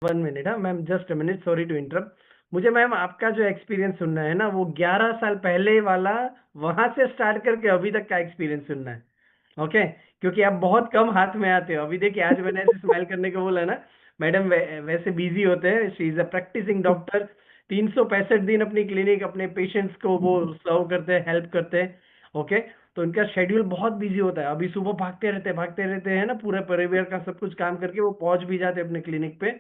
1 minute, हाँ ma'am, just a minute, sorry to interrupt. मुझे ma'am आपका जो एक्सपीरियंस सुनना है ना, वो 11 साल पहले वाला, वहां से स्टार्ट करके अभी तक का एक्सपीरियंस सुनना है। ओके, क्योंकि आप बहुत कम हाथ में आते हो। अभी देखिए, आज मैंने ऐसे स्माइल करने को बोला ना, मैडम वैसे बिजी होते हैं, she is a practising doctor. 365 दिन अपनी क्लिनिक, अपने पेशेंट्स को वो सर्व करते हैं, हेल्प करते हैं। ओके, तो इनका शेड्यूल बहुत बिजी होता है। अभी सुबह भागते रहते हैं ना, पूरे परिवार का सब कुछ काम करके वो पहुंच भी जाते हैं अपने क्लिनिक पे।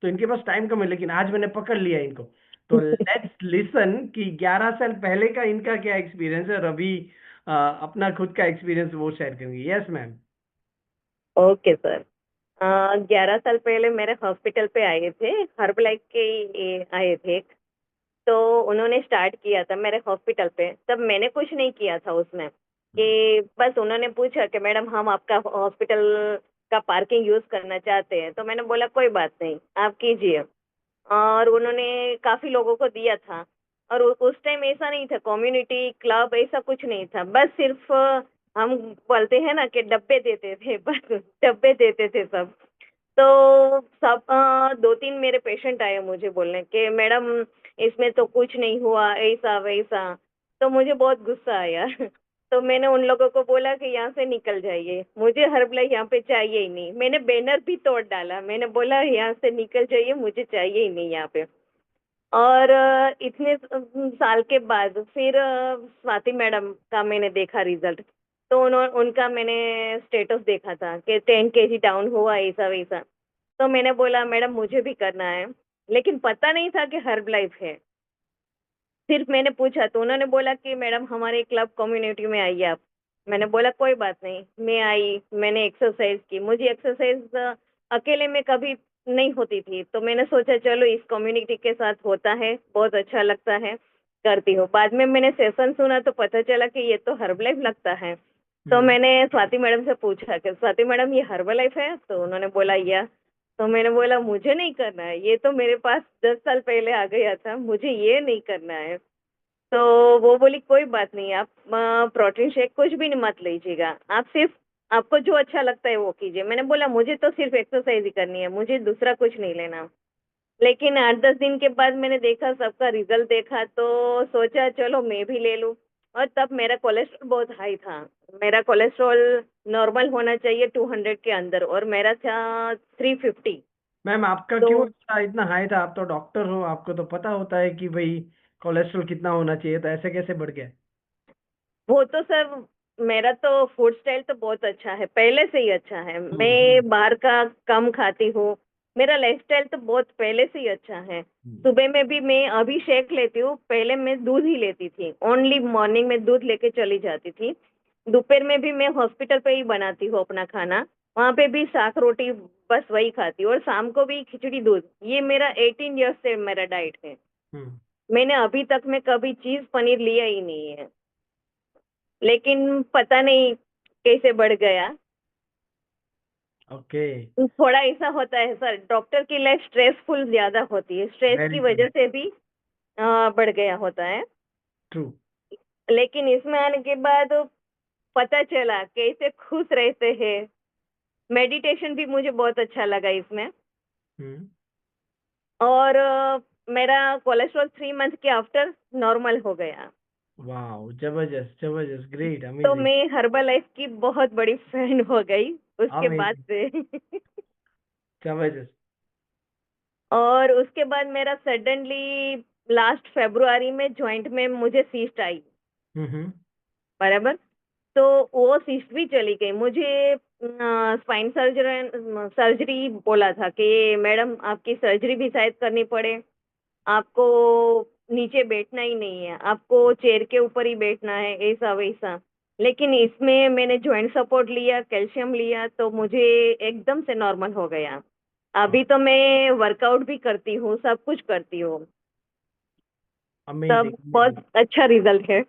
तो इनके पास टाइम कम है, लेकिन आज मैंने पकड़ लिया इनको। तो लेट्स लिसन कि 11 साल पहले का इनका क्या एक्सपीरियंस है, और अभी अपना खुद का एक्सपीरियंस वो शेयर करेंगे। Yes ma'am. Okay sir. 11 साल पहले मेरे हॉस्पिटल पे आए थे, हर्बलाइफ के आए थे। तो उन्होंने स्टार्ट किया था मेरे हॉस्पिटल पे, तब मैंने कुछ नहीं किया था उसमें। कि बस उन्होंने पूछा कि मैडम हम आपका हॉस्पिटल का पार्किंग यूज करना चाहते हैं, तो मैंने बोला कोई बात नहीं, आप कीजिए। और उन्होंने काफी लोगों को दिया था। और उस टाइम ऐसा नहीं था, कम्युनिटी क्लब ऐसा कुछ नहीं था, बस सिर्फ हम बोलते हैं ना कि डब्बे देते थे, बस डब्बे देते थे सब। तो सब 2-3 मेरे पेशेंट आए मुझे बोलने कि मैडम इसमें तो कुछ नहीं हुआ, ऐसा वैसा। तो मुझे बहुत गुस्सा आया। तो मैंने उन लोगों को बोला कि यहाँ से निकल जाइए, मुझे हर्बला यहाँ पे चाहिए ही नहीं। मैंने बैनर भी तोड़ डाला, मैंने बोला यहाँ से निकल जाइए, मुझे चाहिए ही नहीं यहाँ पे। और इतने साल के बाद फिर स्वाति मैडम का मैंने देखा रिजल्ट। तो उनका मैंने स्टेटस देखा था कि 10 kg डाउन हुआ, ऐसा वैसा। तो मैंने बोला मैडम मुझे भी करना है, लेकिन पता नहीं था कि हर्ब लाइफ है। सिर्फ मैंने पूछा तो उन्होंने बोला कि मैडम हमारे क्लब कम्युनिटी में आइए आप। मैंने बोला कोई बात नहीं, मैं आई, मैंने एक्सरसाइज की। मुझे एक्सरसाइज अकेले में कभी नहीं होती थी, तो मैंने सोचा चलो इस कम्युनिटी के साथ होता है, बहुत अच्छा लगता है, करती हूँ। बाद में मैंने सेशन सुना तो पता चला कि ये तो हर्ब लाइफ लगता है। तो हम्म। मैंने स्वाति मैडम से पूछा कि स्वाति मैडम ये हर्बल लाइफ है, तो उन्होंने बोला या। तो मैंने बोला मुझे नहीं करना है, ये तो मेरे पास 10 साल पहले आ गया था, मुझे ये नहीं करना है। तो वो बोली कोई बात नहीं, आप प्रोटीन शेक कुछ भी नहीं मत लीजिएगा, आप सिर्फ आपको जो अच्छा लगता है वो कीजिए। मैंने बोला मुझे तो सिर्फ एक्सरसाइज ही करनी है, मुझे दूसरा कुछ नहीं लेना। लेकिन 8-10 दिन के बाद मैंने देखा, सबका रिजल्ट देखा, तो सोचा चलो मैं भी ले लूं। और तब मेरा कोलेस्ट्रॉल बहुत हाई था। मेरा कोलेस्ट्रॉल नॉर्मल होना चाहिए 200 के अंदर, और मेरा था 350। मैम आपका तो क्यों इतना हाई था? आप तो डॉक्टर हो, आपको तो पता होता है कि भाई कोलेस्ट्रॉल कितना होना चाहिए, तो ऐसे कैसे बढ़ गया? वो तो सर, मेरा तो फूड स्टाइल तो बहुत अच्छा है, पहले से ही अच्छा है। हम्म। मैं बाहर का कम खाती हूँ। मेरा लाइफस्टाइल तो बहुत पहले से ही अच्छा है। हम्म। सुबह में भी मैं अभी शेक लेती हूँ, पहले मैं दूध ही लेती थी, ओनली मॉर्निंग में दूध लेके चली जाती थी। दोपहर में भी मैं हॉस्पिटल पे ही बनाती हूँ अपना खाना, वहां पे भी साग रोटी, बस वही खाती हूँ। और शाम को भी खिचड़ी दूध। ये मेरा 18 ईयर्स से मेरा डाइट है। हम्म। मैंने अभी तक में कभी चीज पनीर लिया ही नहीं है। लेकिन पता नहीं कैसे बढ़ गया। ओके। थोड़ा ऐसा होता है सर, डॉक्टर की लाइफ स्ट्रेसफुल ज्यादा होती है, स्ट्रेस वेरी की ट्रू। वजह से भी बढ़ गया होता है। ट्रू। लेकिन इसमें आने के बाद पता चला कैसे खुश रहते हैं। मेडिटेशन भी मुझे बहुत अच्छा लगा इसमें। हम्म। और मेरा कोलेस्ट्रॉल 3 मंथ के आफ्टर नॉर्मल हो गया। वाह, जबरदस्त जबरदस्त, ग्रेट, तो अमेजिंग। मैं हर्बल लाइफ की बहुत बड़ी फैन हो गई उसके बाद अमेजिंग। से। जबरदस्त। और उसके बाद मेरा सडनली लास्ट फरवरी में जॉइंट में मुझे सीस्ट आई, हम्म। बराबर। तो वो सीस्ट भी चली गई। मुझे स्पाइन सर्जन सर्जरी बोला था कि मैडम आपकी सर्जरी भी शायद करनी पड़े, आपको नीचे बैठना ही नहीं है, आपको चेयर के ऊपर ही बैठना है, ऐसा वैसा। लेकिन इसमें मैंने जॉइंट सपोर्ट लिया, कैल्शियम लिया, तो मुझे एकदम से नॉर्मल हो गया। अभी तो मैं वर्कआउट भी करती हूँ, सब कुछ करती हूँ। अमेजिंग सब अमेजिंग। बहुत अच्छा रिजल्ट है।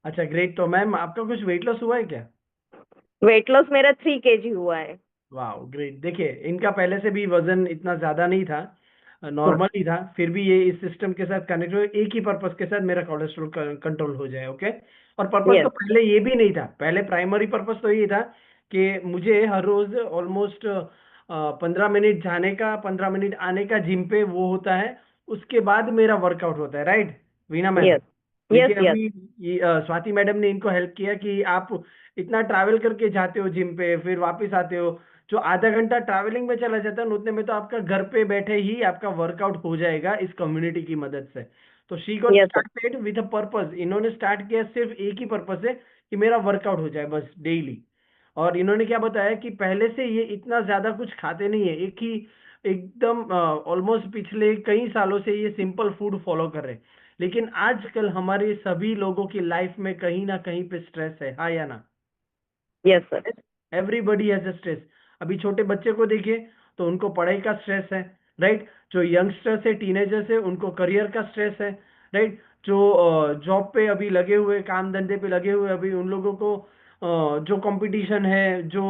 अच्छा, ग्रेट। तो मैम आपका कुछ वेट लॉस हुआ है क्या? वेट लॉस मेरा 3 kg हुआ है। वाह, ग्रेट। देखिए, इनका पहले से भी वजन इतना ज्यादा नहीं था, नॉर्मल ही था। फिर भी ये इस सिस्टम के साथ कनेक्ट हुए, एक ही पर्पस के साथ, मेरा कोलेस्ट्रॉल कंट्रोल हो जाए। ओके। और पर्पस तो यस। पहले ये भी नहीं था, पहले प्राइमरी पर्पस तो ये था कि मुझे हर रोज ऑलमोस्ट 15 मिनट जाने का 15 मिनट आने का जिम पे वो होता है, उसके बाद मेरा वर्कआउट होता है, right Veena ma'am? Yes, yes, देखिए यस, अभी स्वाति मैडम ने इनको हेल्प किया कि आप इतना ट्रैवल करके जाते हो जिम पे, फिर वापस आते हो, जो आधा घंटा ट्रैवलिंग में चला जाता है न, उतने में तो आपका घर पे बैठे ही आपका वर्कआउट हो जाएगा इस कम्युनिटी की मदद से। तो she got yes sir, started with a purpose. इन्होंने स्टार्ट किया सिर्फ एक ही पर्पस है कि मेरा वर्कआउट हो जाए बस डेली। और इन्होंने क्या बताया कि पहले से ये इतना ज्यादा कुछ खाते नहीं है, एक ही एकदम ऑलमोस्ट पिछले कई सालों से ये सिंपल फूड फॉलो कर रहे हैं। लेकिन आजकल हमारे सभी लोगों की लाइफ में कहीं ना कहीं पे स्ट्रेस है, हाँ या ना? Yes sir, everybody has a stress. अभी छोटे बच्चे को देखिए तो उनको पढ़ाई का स्ट्रेस है, राइट? जो यंगस्टर्स है, टीनेजर्स है, उनको करियर का स्ट्रेस है, राइट? जो जॉब पे अभी लगे हुए, काम धंधे पे लगे हुए, अभी उन लोगों को जो कंपटीशन है, जो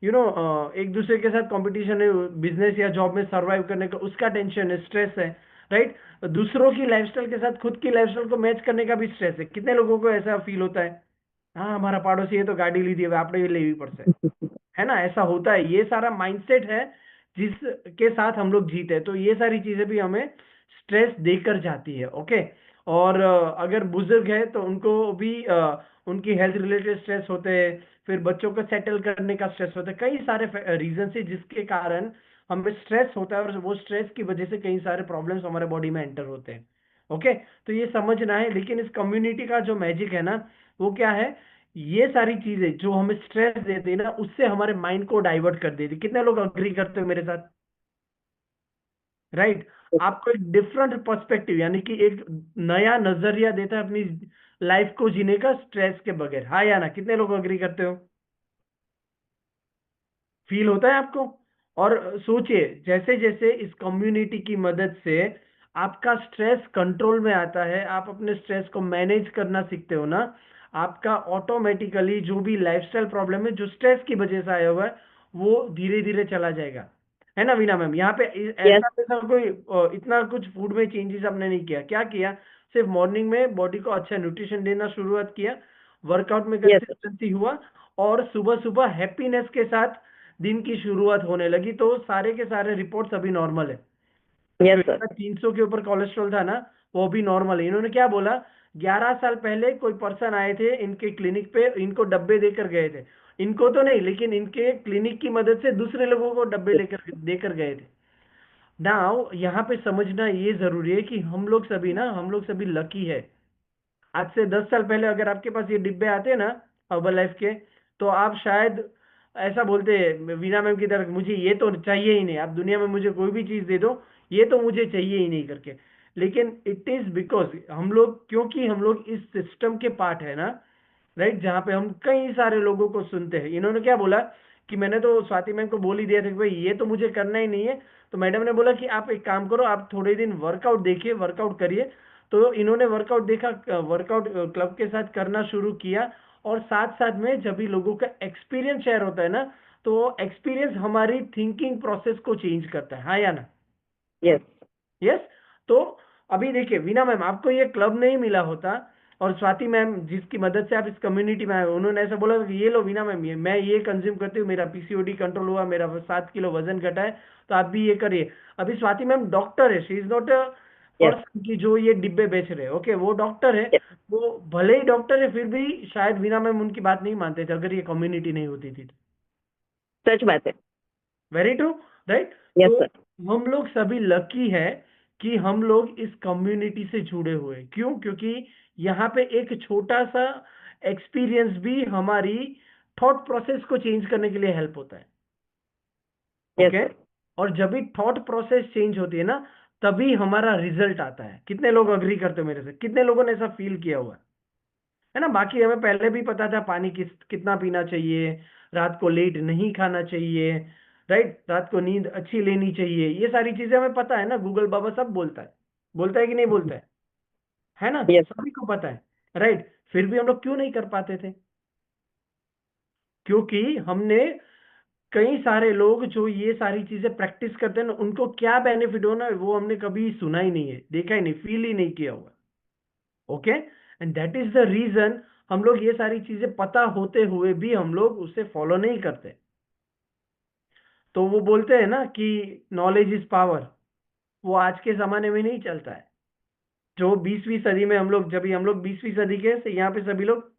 एक दूसरे के साथ कंपटीशन है बिजनेस या जॉब में सरवाइव करने का, उसका टेंशन है, स्ट्रेस है, राइट? दूसरों की लाइफस्टाइल के साथ खुद की लाइफस्टाइल को मैच करने का भी स्ट्रेस है। कितने लोगों को ऐसा फील होता है, हाँ हमारा पड़ोसी है तो गाड़ी ली थी, अब आपने भी लेवी पड़ता है ना? ऐसा होता है, ये सारा माइंडसेट है जिसके साथ हम लोग जीते हैं। तो ये सारी चीजें भी हमें स्ट्रेस देकर जाती है, ओके? और अगर बुजुर्ग है तो उनको भी उनकी हेल्थ रिलेटेड स्ट्रेस होते हैं, फिर बच्चों को सेटल करने का स्ट्रेस होता है, कई सारे रीजन से जिसके कारण हमें स्ट्रेस होता है, और वो स्ट्रेस की वजह से कई सारे प्रॉब्लम्स हमारे बॉडी में एंटर होते हैं, ओके? तो ये समझना है। लेकिन इस कम्युनिटी का जो मैजिक है ना, वो क्या है, ये सारी चीजें जो हमें स्ट्रेस देती है ना, उससे हमारे माइंड को डाइवर्ट कर देती है। कितने लोग अग्री करते हो मेरे साथ, राइट? आपको एक डिफरेंट पर्सपेक्टिव, यानी कि एक नया नजरिया देता है अपनी लाइफ को जीने का स्ट्रेस के बगैर, हाँ या ना? कितने लोग अग्री करते हो? फील होता है आपको? और सोचिए, जैसे जैसे इस कम्युनिटी की मदद से आपका स्ट्रेस कंट्रोल में आता है, आप अपने स्ट्रेस को मैनेज करना सीखते हो ना, आपका ऑटोमेटिकली जो भी लाइफस्टाइल प्रॉब्लम है जो स्ट्रेस की वजह से आया हुआ है, वो धीरे धीरे चला जाएगा, है ना वीना मैम? यहाँ पे यस, ऐसा ऐसा कोई इतना कुछ फूड में चेंजेस आपने नहीं किया, क्या किया? सिर्फ मॉर्निंग में बॉडी को अच्छा न्यूट्रिशन देना शुरुआत किया, वर्कआउट में यस सर, कंसिस्टेंसी हुआ, और सुबह सुबह हैप्पीनेस के साथ दिन की शुरुआत होने लगी, तो सारे के सारे रिपोर्ट्स अभी नॉर्मल है। जो यस सर, इनका 300 के ऊपर कोलेस्ट्रॉल था ना, वो भी नॉर्मल है। इन्होंने क्या बोला, 11 साल पहले कोई पर्सन आए थे इनके क्लिनिक पे, इनको डब्बे देकर गए थे, इनको तो नहीं लेकिन इनके क्लिनिक की मदद से दूसरे लोगों को डब्बे लेकर देकर गए थे। नाउ यहाँ पे समझना ये जरूरी है कि हम लोग सभी लकी है। आज से 10 साल पहले अगर आपके पास ये डिब्बे आते ना हर्बल लाइफ के, तो आप शायद ऐसा बोलते वीना मैम की तरह, मुझे ये तो चाहिए ही नहीं, आप दुनिया में मुझे कोई भी चीज दे दो, ये तो मुझे चाहिए ही नहीं करके। लेकिन इट इज बिकॉज हम लोग, क्योंकि हम लोग इस सिस्टम के पार्ट है ना, राइट? जहाँ पे हम कई सारे लोगों को सुनते हैं। इन्होंने क्या बोला कि मैंने तो स्वाति मैम को बोल ही दिया था कि भाई ये तो मुझे करना ही नहीं है, तो मैडम ने बोला कि आप एक काम करो, आप थोड़े दिन वर्कआउट देखिए, वर्कआउट करिए। तो इन्होंने वर्कआउट देखा, वर्कआउट क्लब के साथ करना शुरू किया, और साथ साथ में जब भी लोगों का एक्सपीरियंस शेयर होता है ना, तो एक्सपीरियंस हमारी थिंकिंग प्रोसेस को चेंज करता है, हाँ या ना? Yes, yes. तो अभी देखिए वीना मैम, आपको ये क्लब नहीं मिला होता, और स्वाति मैम जिसकी मदद से आप इस कम्युनिटी में आए, उन्होंने ऐसा बोला कि ये लो वीना मैम, ये मैं ये कंज्यूम करती हूँ, मेरा पीसीओडी कंट्रोल हुआ, मेरा 7 किलो वजन घटा है, तो आप भी ये करिए। अभी स्वाति मैम डॉक्टर है, she is not a yes, person की जो ये डिब्बे बेच रहे हैं, ओके? वो डॉक्टर है। यस, वो भले ही डॉक्टर है, फिर भी शायद वीना मैम उनकी बात नहीं मानते थे अगर ये कम्युनिटी नहीं होती थी। सच बात है। Very true, right? यस तो सर, हम लोग सभी लकी है कि हम लोग इस कम्युनिटी से जुड़े हुए हैं। क्यों? क्योंकि यहाँ पे एक छोटा सा एक्सपीरियंस भी हमारी थॉट प्रोसेस को चेंज करने के लिए हेल्प होता है, यस ओके? सर, और जब भी थॉट प्रोसेस चेंज होती है ना, तभी हमारा रिजल्ट आता है। कितने लोग अग्री करते हो मेरे से? कितने लोगों ने ऐसा फील किया हुआ है ना? बाकी हमें पहले भी पता था पानी कितना पीना चाहिए, रात को लेट नहीं खाना चाहिए, राइट? रात को नींद अच्छी लेनी चाहिए, ये सारी चीजें हमें पता है ना, गूगल बाबा सब बोलता है कि नहीं बोलता है ना? यस सर, सभी को पता है, राइट? फिर भी हम लोग क्यों नहीं कर पाते थे? क्योंकि हमने, कई सारे लोग जो ये सारी चीजें प्रैक्टिस करते हैं ना, उनको क्या बेनिफिट हो ना, वो हमने कभी सुना ही नहीं है, देखा ही नहीं, फील ही नहीं किया हुआ, okay? And that is the reason हम लोग ये सारी चीजें पता होते हुए भी हम लोग उसे फॉलो नहीं करते। तो वो बोलते हैं ना कि नॉलेज इज पावर, वो आज के जमाने में नहीं चलता है। जो 20वीं सदी में हम लोग, जब हम लोग 20वीं सदी के यहाँ पे सभी लोग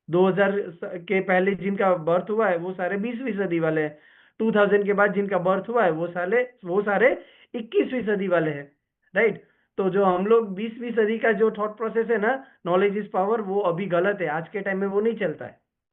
2000 के पहले जिनका बर्थ हुआ है वो सारे 20वीं सदी वाले हैं। 2000 के बाद जिनका बर्थ हुआ है वो सारे 21वीं सदी वाले हैं। राइट। तो जो हम लोग 20वीं सदी का जो थॉट प्रोसेस है ना, नॉलेज इज पावर, वो अभी गलत है, आज के टाइम में वो नहीं चलता है।